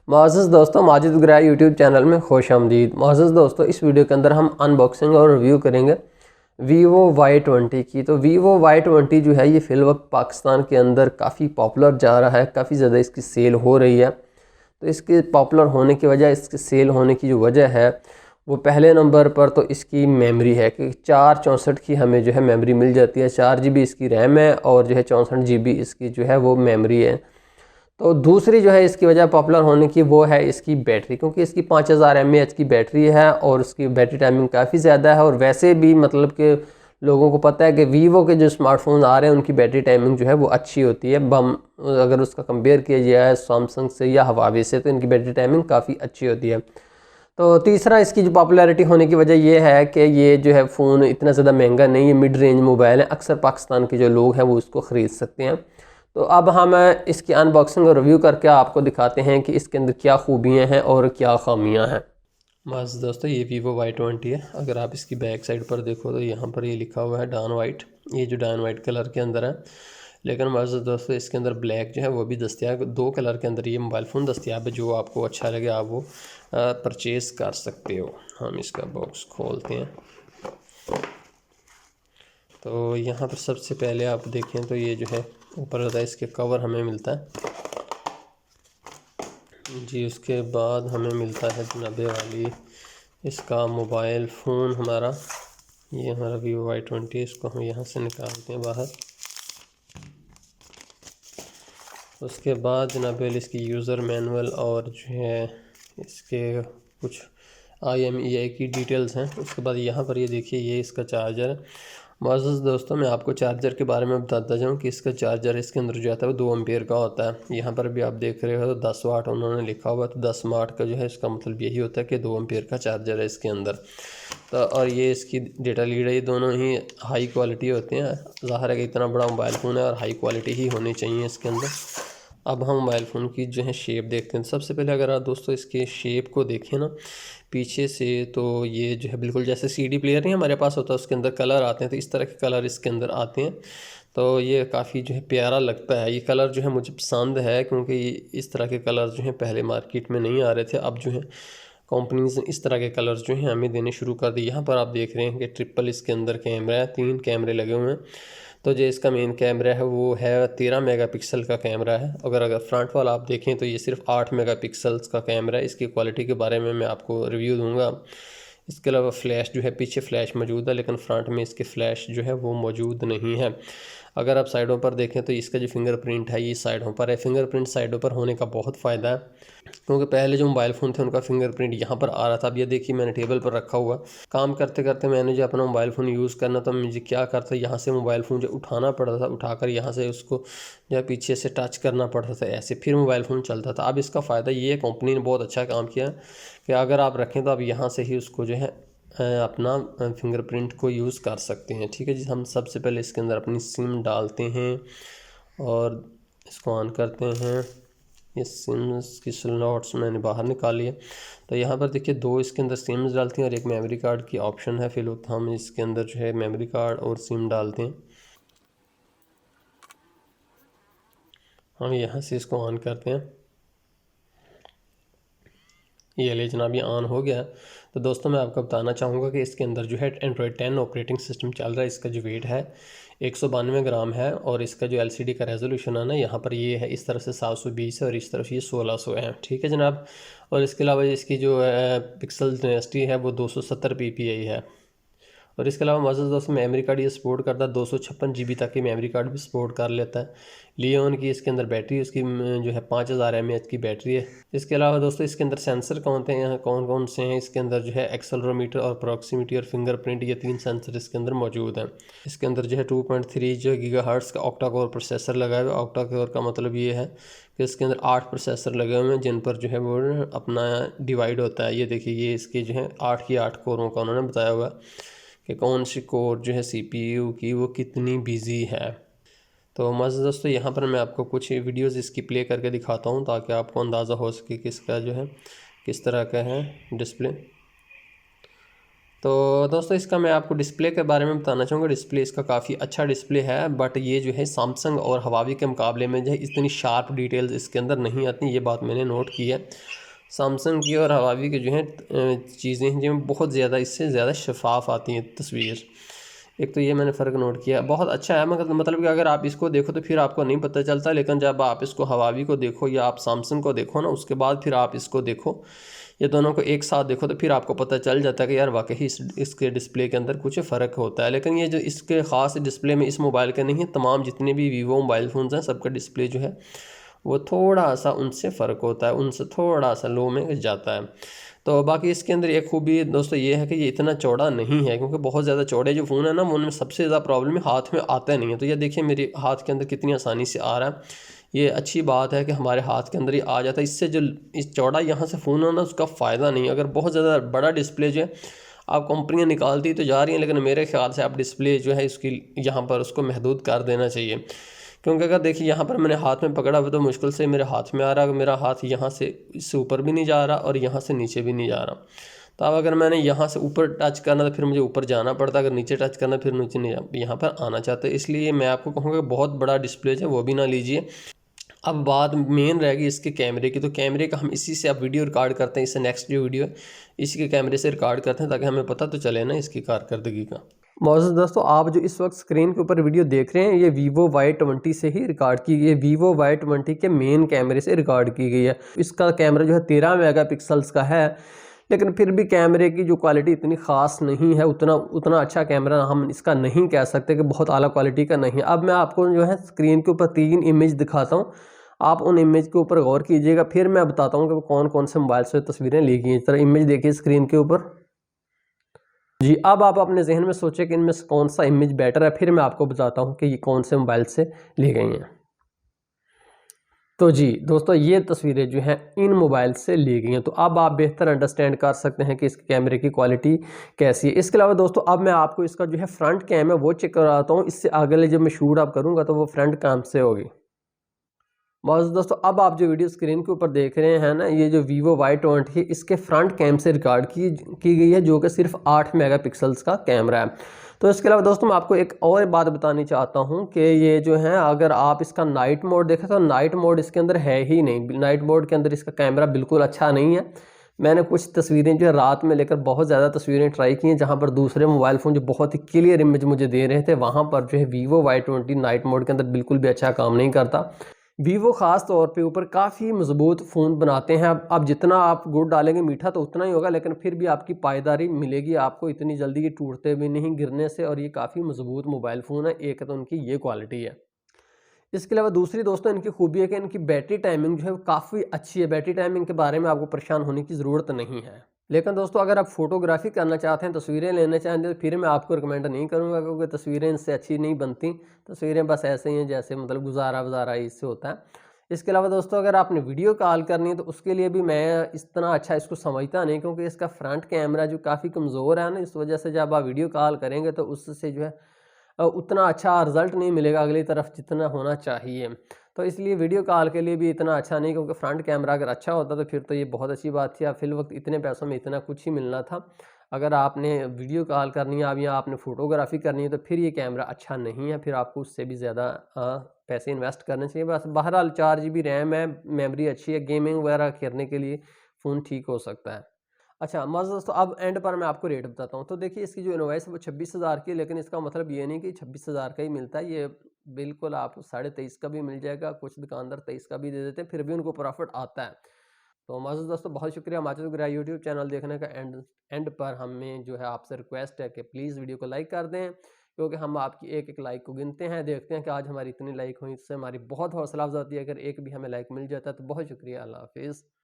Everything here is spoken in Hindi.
मुअज़्ज़ज़ दोस्तों, माजिद ग्राय यूट्यूब चैनल में खुश आमदीद। मुअज़्ज़ज़ दोस्तों, इस वीडियो के अंदर हम अनबॉक्सिंग और रिव्यू करेंगे वीवो Y20 की। तो वीवो Y20 जो है ये फ़िल वक्त पाकिस्तान के अंदर काफ़ी पॉपुलर जा रहा है, काफ़ी ज़्यादा इसकी सेल हो रही है। तो इसके पॉपुलर होने की वजह, इसके सेल होने की जो वजह है वो पहले नंबर पर तो इसकी मेमोरी है कि 464 की हमें जो है मेमोरी मिल जाती है। 4 GB इसकी रैम है और जो है 64 GB इसकी जो है वो मेमोरी है। तो दूसरी जो है इसकी वजह पॉपुलर होने की वो है इसकी बैटरी, क्योंकि इसकी 5000 mAh की बैटरी है और उसकी बैटरी टाइमिंग काफ़ी ज़्यादा है। और वैसे भी मतलब कि लोगों को पता है कि वीवो के जो स्मार्टफोन आ रहे हैं उनकी बैटरी टाइमिंग जो है वो अच्छी होती है। अगर उसका कंपेयर किया जाए सैमसंग से या हवावे से तो इनकी बैटरी टाइमिंग काफ़ी अच्छी होती है। तो तीसरा इसकी जो पॉपुलैरिटी होने की वजह ये है कि ये जो है फ़ोन इतना ज़्यादा महंगा नहीं है, मिड रेंज मोबाइल है। अक्सर पाकिस्तान के जो लोग हैं वो इसको ख़रीद सकते हैं। तो अब हम इसकी अनबॉक्सिंग और रिव्यू करके आपको दिखाते हैं कि इसके अंदर क्या खूबियाँ हैं और क्या खामियाँ हैं। बस दोस्तों, ये वीवो Y20 है। अगर आप इसकी बैक साइड पर देखो तो यहाँ पर ये लिखा हुआ है डॉन वाइट, ये जो डॉन वाइट कलर के अंदर है। लेकिन बस दोस्तों, इसके अंदर ब्लैक जो है वो भी दस्तियाब, दो कलर के अंदर ये मोबाइल फ़ोन दस्तियाब है। जो आपको अच्छा लगे आप वो परचेज़ कर सकते हो। हम इसका बॉक्स खोलते हैं। तो यहाँ पर सबसे पहले आप देखें तो ये जो है ऊपर होता है, इसके कवर हमें मिलता है जी। उसके बाद हमें मिलता है जनाबे वाली इसका मोबाइल फ़ोन हमारा, ये हमारा वीवो Y20। इसको हम यहाँ से निकालते हैं बाहर। उसके बाद जनाब इसकी यूज़र मैनुअल और जो है इसके कुछ IMEI की डिटेल्स हैं। उसके बाद यहाँ पर ये देखिए, ये इसका चार्जर है। मुअज़्ज़ज़ दोस्तों, मैं आपको चार्जर के बारे में बताता जाऊँ कि इसका चार्जर इसके अंदर जो आता है वो 2 एम्पेयर का होता है। यहाँ पर भी आप देख रहे हो 10 वाट उन्होंने लिखा हुआ, तो 10 वाट का जो है इसका मतलब यही होता है कि 2 एम्पेयर का चार्जर है इसके अंदर। तो और ये इसकी डेटा लीड है, ये दोनों ही हाई क्वालिटी होते हैं। ज़ाहिर है कि इतना बड़ा मोबाइल फ़ोन है और हाई क्वालिटी ही होनी चाहिए इसके अंदर। अब हम मोबाइल फ़ोन की जो है शेप देखते हैं। सबसे पहले अगर आप दोस्तों इसके शेप को देखें ना पीछे से, तो ये जो है बिल्कुल जैसे CD प्लेयर नहीं हमारे पास होता है उसके अंदर कलर आते हैं, तो इस तरह के कलर इसके अंदर आते हैं। तो ये काफ़ी जो है प्यारा लगता है। ये कलर जो है मुझे पसंद है, क्योंकि इस तरह के कलर जो हैं पहले मार्केट में नहीं आ रहे थे। अब जो है कंपनीज ने इस तरह के कलर्स जो हैं हमें देने शुरू कर दिए। यहाँ पर आप देख रहे हैं कि ट्रिपल इसके अंदर कैमरा है, 3 कैमरे लगे हुए हैं। तो जो इसका मेन कैमरा है वो है 13 मेगापिक्सल का कैमरा है। अगर फ्रंट वाला आप देखें तो ये सिर्फ 8 मेगापिक्सल्स का कैमरा है। इसकी क्वालिटी के बारे में मैं आपको रिव्यू दूंगा। इसके अलावा फ्लैश जो है, पीछे फ्लैश मौजूद है, लेकिन फ्रंट में इसके फ्लैश जो है वो मौजूद नहीं है। अगर आप साइडों पर देखें तो इसका जो फिंगरप्रिंट है ये साइडों पर है। फिंगरप्रिंट साइडों पर होने का बहुत फ़ायदा है, क्योंकि पहले जो मोबाइल फ़ोन थे उनका फिंगरप्रिंट यहाँ पर आ रहा था। अब ये देखिए, मैंने टेबल पर रखा हुआ, काम करते करते मैंने जो अपना मोबाइल फ़ोन यूज़ करना था, मुझे क्या करता, यहाँ से मोबाइल फ़ोन जो उठाना पड़ता था, उठाकर यहाँ से उसको जो है पीछे से टच करना पड़ता था, ऐसे फिर मोबाइल फ़ोन चलता था। अब इसका फ़ायदा ये है, कंपनी ने बहुत अच्छा काम किया कि अगर आप रखें तो आप यहाँ से ही उसको जो है अपना फिंगरप्रिंट को यूज़ कर सकते हैं। ठीक है जी। हम सबसे पहले इसके अंदर अपनी सिम डालते हैं और इसको ऑन करते हैं। ये सिम्स की स्लॉट्स मैंने बाहर निकाली है। तो यहाँ पर देखिए 2 इसके अंदर सिम्स डालती हैं और एक मेमोरी कार्ड की ऑप्शन है। फिर हम इसके अंदर जो है मेमोरी कार्ड और सिम डालते हैं। हम यहाँ से इसको ऑन करते हैं। ये ले जनाब, ये ऑन हो गया। तो दोस्तों, मैं आपको बताना चाहूँगा कि इसके अंदर जो है एंड्रॉयड 10 ऑपरेटिंग सिस्टम चल रहा है। इसका जो वेट है 192 ग्राम है और इसका जो LCD का रेजोल्यूशन है ना, यहाँ पर ये है इस तरफ से 720 है और इस तरफ ये 1600 है। ठीक है जनाब। और इसके अलावा इसकी जो पिक्सल डेंसिटी है वो 270 ppi है। और इसके अलावा मज़ेदार दोस्तों, मेमोरी कार्ड ये सपोर्ट करता है, 256 GB तक की मेमोरी कार्ड भी सपोर्ट कर लेता है। लियोन की इसके अंदर बैटरी उसकी जो है 5000 mAh की बैटरी है। इसके अलावा दोस्तों इसके अंदर सेंसर कौन थे, यहाँ कौन कौन से हैं, इसके अंदर जो है एक्सेलरोमीटर और प्रॉक्सिमिटी और फिंगरप्रिंट, ये 3 सेंसर इसके अंदर मौजूद हैं। इसके अंदर जो है 2.3 जो गीगाहर्ट्ज़ का ऑक्टा कोर प्रोसेसर लगा हुआ है। ऑक्टा कोर का मतलब ये है कि इसके अंदर 8 प्रोसेसर लगे हुए हैं, जिन पर जो है वो अपना डिवाइड होता है। ये देखिए, ये इसके जो है 8 की 8 कोरों का उन्होंने बताया हुआ है कि कौन सी कोर जो है CPU की वो कितनी बिजी है। तो मज़े दोस्तों, यहाँ पर मैं आपको कुछ वीडियोस इसकी प्ले करके दिखाता हूँ ताकि आपको अंदाज़ा हो सके कि इसका जो है किस तरह का है डिस्प्ले। तो दोस्तों इसका मैं आपको डिस्प्ले के बारे में बताना चाहूँगा। डिस्प्ले इसका काफ़ी अच्छा डिस्प्ले है, बट ये जो है सैमसंग और हवावी के मुकाबले में जो है इतनी शार्प डिटेल्स इसके अंदर नहीं आती, ये बात मैंने नोट की है। सैमसंग की और हवावी की जो है चीज़ें हैं जिनमें बहुत ज़्यादा इससे ज़्यादा शफाफ आती हैं तस्वीर। एक तो ये मैंने फ़र्क नोट किया, बहुत अच्छा है। मगर मतलब कि अगर आप इसको देखो तो फिर आपको नहीं पता चलता, लेकिन जब आप इसको हवावी को देखो या आप सैमसंग को देखो ना, उसके बाद फिर आप इसको देखो, ये दोनों को एक साथ देखो, तो फिर आपको पता चल जाता है कि यार वाकई इसके डिस्प्ले के अंदर कुछ फ़र्क होता है। लेकिन ये जो इसके ख़ास डिस्प्ले में इस मोबाइल के नहीं है, तमाम जितने भी वीवो मोबाइल फ़ोन्स हैं सबका डिस्प्ले जो है वो थोड़ा सा उनसे फ़र्क होता है, उनसे थोड़ा सा लो में जाता है। तो बाकी इसके अंदर एक खूबी दोस्तों ये है कि ये इतना चौड़ा नहीं है, क्योंकि बहुत ज़्यादा चौड़े जो फ़ोन है ना उनमें सबसे ज़्यादा प्रॉब्लम है हाथ में आता नहीं है। तो ये देखिए मेरे हाथ के अंदर कितनी आसानी से आ रहा है। ये अच्छी बात है कि हमारे हाथ के अंदर ही आ जाता है। इससे जो इस चौड़ा यहाँ से फ़ोन है ना उसका फ़ायदा नहीं है। अगर बहुत ज़्यादा बड़ा डिस्प्ले जो है आप कंपनियाँ निकालती तो जा रही हैं, लेकिन मेरे ख्याल से आप डिस्प्ले जो है इसकी यहाँ पर उसको महदूद कर देना चाहिए। क्योंकि अगर देखिए यहाँ पर मैंने हाथ में पकड़ा हुआ तो मुश्किल से मेरे हाथ में आ रहा है, मेरा हाथ यहाँ से इससे ऊपर भी नहीं जा रहा और यहाँ से नीचे भी नहीं जा रहा। तो अब अगर मैंने यहाँ से ऊपर टच करना तो फिर मुझे ऊपर जाना पड़ता, अगर नीचे टच करना फिर नीचे नहीं यहाँ पर आना चाहते। इसलिए मैं आपको कहूँगा बहुत बड़ा डिस्प्ले है वो भी ना लीजिए। अब बात मेन रहेगी इसके कैमरे की। तो कैमरे का हम इसी से अब वीडियो रिकॉर्ड करते हैं, इससे नेक्स्ट जो वीडियो है इसी के कैमरे से रिकॉर्ड करते हैं ताकि हमें पता तो चले ना इसकी कारकर्दगी का। मौजूद दोस्तों आप जो इस वक्त स्क्रीन के ऊपर वीडियो देख रहे हैं ये Vivo Y20 से ही रिकॉर्ड की गई है। Vivo Y20 के मेन कैमरे से रिकॉर्ड की गई है। इसका कैमरा जो है 13 मेगापिक्सल्स का है, लेकिन फिर भी कैमरे की जो क्वालिटी इतनी ख़ास नहीं है, उतना अच्छा कैमरा हम इसका नहीं कह सकते कि बहुत आला क्वालिटी का नहीं है। अब मैं आपको जो है स्क्रीन के ऊपर 3 इमेज दिखाता हूँ, आप उन इमेज के ऊपर गौर कीजिएगा, फिर मैं बताता हूँ कि कौन कौन से मोबाइल से तस्वीरें ली गई हैं। इस तरह इमेज देखिए स्क्रीन के ऊपर जी। अब आप अपने जहन में सोचें कि इनमें से कौन सा इमेज बेटर है, फिर मैं आपको बताता हूँ कि ये कौन से मोबाइल से ली गई हैं। तो जी दोस्तों ये तस्वीरें जो हैं इन मोबाइल से ली गई हैं। तो अब आप बेहतर अंडरस्टैंड कर सकते हैं कि इसके कैमरे की क्वालिटी कैसी है। इसके अलावा दोस्तों अब मैं आपको इसका जो है फ्रंट कैम है वो चेक कराता हूँ। इससे आगे जब मैं शूट आप करूँगा तो वो फ्रंट कैम से होगी। बस दोस्तों अब आप जो वीडियो स्क्रीन के ऊपर देख रहे हैं ना, ये जो Vivo Y20 है इसके फ्रंट कैम से रिकॉर्ड की गई है, जो कि सिर्फ 8 मेगापिक्सल्स का कैमरा है। तो इसके अलावा दोस्तों मैं आपको एक और बात बतानी चाहता हूँ कि ये जो है अगर आप इसका नाइट मोड देखें तो नाइट मोड इसके अंदर है ही नहीं। नाइट मोड के अंदर इसका कैमरा बिल्कुल अच्छा नहीं है। मैंने कुछ तस्वीरें जो है रात में लेकर बहुत ज़्यादा तस्वीरें ट्राई की हैं, जहाँ पर दूसरे मोबाइल फ़ोन जो बहुत ही क्लियर इमेज मुझे दे रहे थे, वहाँ पर जो है Vivo Y20 नाइट मोड के अंदर बिल्कुल भी अच्छा काम नहीं करता। वीवो ख़ास तौर पे ऊपर काफ़ी मजबूत फ़ोन बनाते हैं। अब जितना आप गुड़ डालेंगे मीठा तो उतना ही होगा, लेकिन फिर भी आपकी पायदारी मिलेगी आपको, इतनी जल्दी ये टूटते भी नहीं गिरने से, और ये काफ़ी मजबूत मोबाइल फ़ोन है। एक तो उनकी ये क्वालिटी है। इसके अलावा दूसरी दोस्तों इनकी खूबी है कि इनकी बैटरी टाइमिंग जो है काफ़ी अच्छी है। बैटरी टाइमिंग के बारे में आपको परेशान होने की ज़रूरत नहीं है। लेकिन दोस्तों अगर आप फोटोग्राफी करना चाहते हैं, तस्वीरें लेना चाहते हैं, तो फिर मैं आपको रिकमेंड नहीं करूंगा, क्योंकि तस्वीरें इनसे अच्छी नहीं बनती। तस्वीरें बस ऐसे ही हैं जैसे मतलब गुजारा वजारा इससे होता है। इसके अलावा दोस्तों अगर आपने वीडियो कॉल करनी है तो उसके लिए भी मैं इतना अच्छा इसको समझता नहीं, क्योंकि इसका फ्रंट कैमरा जो काफ़ी कमज़ोर है ना, इस वजह से जब आप वीडियो कॉल करेंगे तो उससे जो है उतना अच्छा रिजल्ट नहीं मिलेगा अगली तरफ जितना होना चाहिए। तो इसलिए वीडियो कॉल के लिए भी इतना अच्छा नहीं, क्योंकि फ्रंट कैमरा अगर अच्छा होता तो फिर तो ये बहुत अच्छी बात थी। अब फिल वक्त इतने पैसों में इतना कुछ ही मिलना था। अगर आपने वीडियो कॉल करनी है अब या आपने फ़ोटोग्राफी करनी है तो फिर ये कैमरा अच्छा नहीं है, फिर आपको उससे भी ज़्यादा पैसे इन्वेस्ट करने चाहिए। बस बहरहाल 4 GB रैम है, मेमोरी अच्छी है, गेमिंग वगैरह खेलने के लिए फ़ोन ठीक हो सकता है। अच्छा मज़ दोस्तों अब एंड पर मैं आपको रेट बताता हूँ। तो देखिए इसकी जो इनवॉइस है वो 26,000 की है, लेकिन इसका मतलब ये नहीं कि 26,000 का ही मिलता है। ये बिल्कुल आपको 23.5 का भी मिल जाएगा, कुछ दुकानदार 23 का भी दे देते हैं, फिर भी उनको प्रॉफिट आता है। तो मज़ दोस्तों बहुत शुक्रिया माचिद गुरा यूट्यूब चैनल देखने का। एंड पर हमें जो है आपसे रिक्वेस्ट है कि प्लीज़ वीडियो को लाइक कर दें, क्योंकि हम आपकी एक एक लाइक को गिनते हैं, देखते हैं कि आज हमारी इतनी लाइक हुई, इससे हमारी बहुत हौसला अफजा होती है। अगर एक भी हमें लाइक मिल जाता है तो बहुत शुक्रिया। अल्लाह हाफिज़।